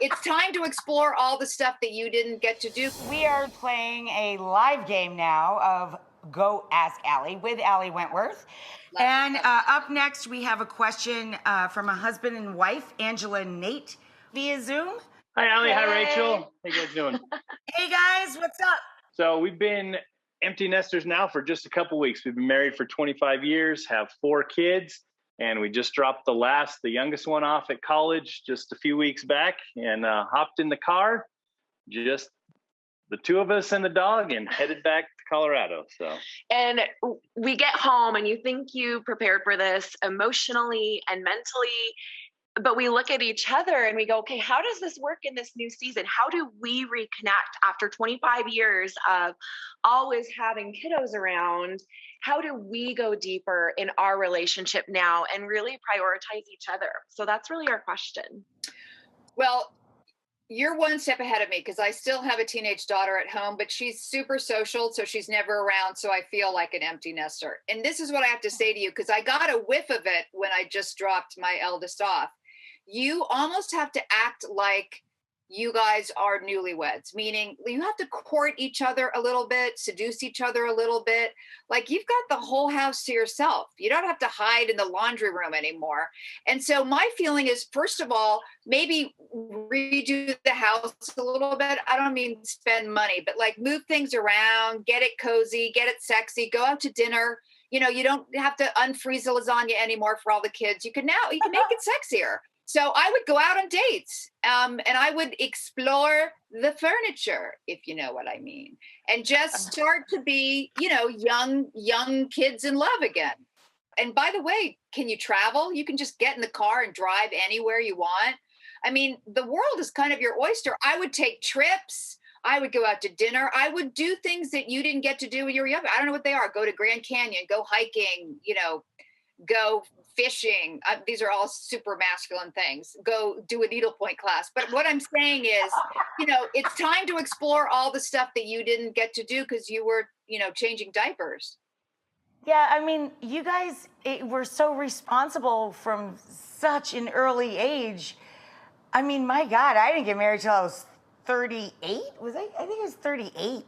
it's time to explore all the stuff that you didn't get to do. We are playing a live game now of Go Ask Allie with Allie Wentworth. And up next, we have a question from a husband and wife, Angela and Nate, via Zoom. Hi, Allie. Hey. Hi, Rachel. How you guys doing? Hey, guys. What's up? So we've been empty nesters now for just a couple weeks. We've been married for 25 years, have 4 kids, and we just dropped the youngest one off at college just a few weeks back and hopped in the car, just the 2 of us and the dog, and headed back to Colorado. So, and we get home and you think you prepared for this emotionally and mentally, but we look at each other and we go, okay, how does this work in this new season? How do we reconnect after 25 years of always having kiddos around? How do we go deeper in our relationship now and really prioritize each other? So that's really our question. Well, you're one step ahead of me because I still have a teenage daughter at home, but she's super social, so she's never around, so I feel like an empty nester. And this is what I have to say to you, because I got a whiff of it when I just dropped my eldest off. You almost have to act like you guys are newlyweds, meaning you have to court each other a little bit, seduce each other a little bit. Like you've got the whole house to yourself. You don't have to hide in the laundry room anymore. And so my feeling is, first of all, maybe redo the house a little bit. I don't mean spend money, but like move things around, get it cozy, get it sexy, go out to dinner. You know, you don't have to unfreeze the lasagna anymore for all the kids. You can make it sexier. So I would go out on dates and I would explore the furniture, if you know what I mean, and just start to be, young kids in love again. And by the way, can you travel? You can just get in the car and drive anywhere you want. I mean, the world is kind of your oyster. I would take trips. I would go out to dinner. I would do things that you didn't get to do when you were young. I don't know what they are. Go to Grand Canyon, go hiking, go fishing. These are all super masculine things. Go do a needlepoint class. But what I'm saying is, it's time to explore all the stuff that you didn't get to do because you were, changing diapers. Yeah, I mean, you guys were so responsible from such an early age. I mean, my God, I didn't get married till I was 38. Was I? I think I was 38.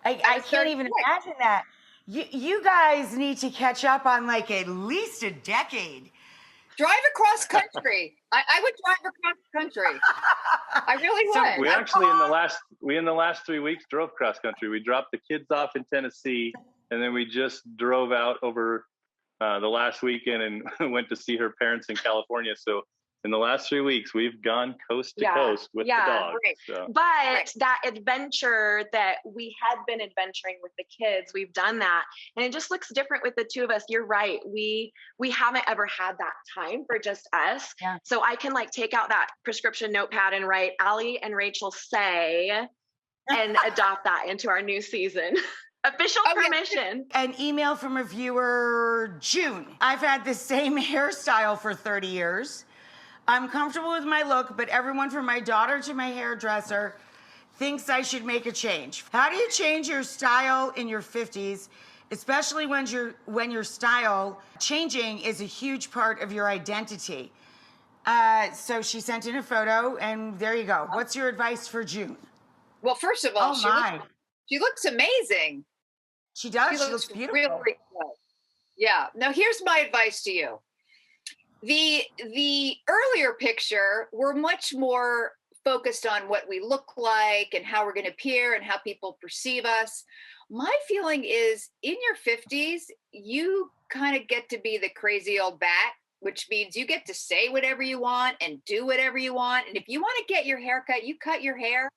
I can't even imagine that. You guys need to catch up on like at least a decade. Drive across country. I would drive across country. I really would. We actually in the last 3 weeks drove cross country. We dropped the kids off in Tennessee, and then we just drove out over the last weekend and went to see her parents in California. So in the last 3 weeks, we've gone coast to coast with the dog. Right. So. But that adventure that we had been adventuring with the kids, we've done that. And it just looks different with the 2 of us. You're right. We haven't ever had that time for just us. Yeah. So I can take out that prescription notepad and write Allie and Rachel say, and adopt that into our new season. Official permission. An email from a viewer, June. I've had the same hairstyle for 30 years. I'm comfortable with my look, but everyone from my daughter to my hairdresser thinks I should make a change. How do you change your style in your 50s, especially when your style changing is a huge part of your identity? So she sent in a photo, and there you go. What's your advice for June? Well, first of all, she looks amazing. She does. She looks beautiful. Really good. Yeah. Now, here's my advice to you. The earlier picture, we're much more focused on what we look like and how we're going to appear and how people perceive us. My feeling is in your 50s, you kind of get to be the crazy old bat, which means you get to say whatever you want and do whatever you want. And if you want to get your hair cut, you cut your hair.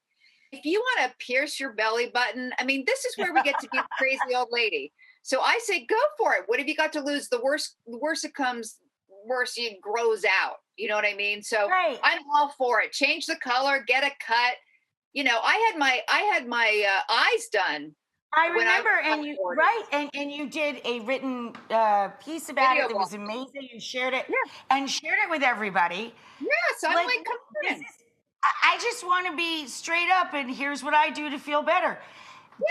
If you want to pierce your belly button, I mean, this is where we get to be the crazy old lady. So I say, go for it. What have you got to lose? The worse it comes, worse it grows out. You know what I mean? So right. I'm all for it. Change the color, get a cut. I had my eyes done. I remember, and you did a written piece about it that was amazing. You shared it, and shared it with everybody. Yes, I'm like come on. I just want to be straight up, and here's what I do to feel better.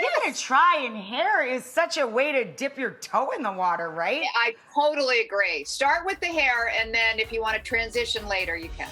Yes. Give it a try, and hair is such a way to dip your toe in the water, right? Yeah, I totally agree. Start with the hair, and then if you want to transition later, you can.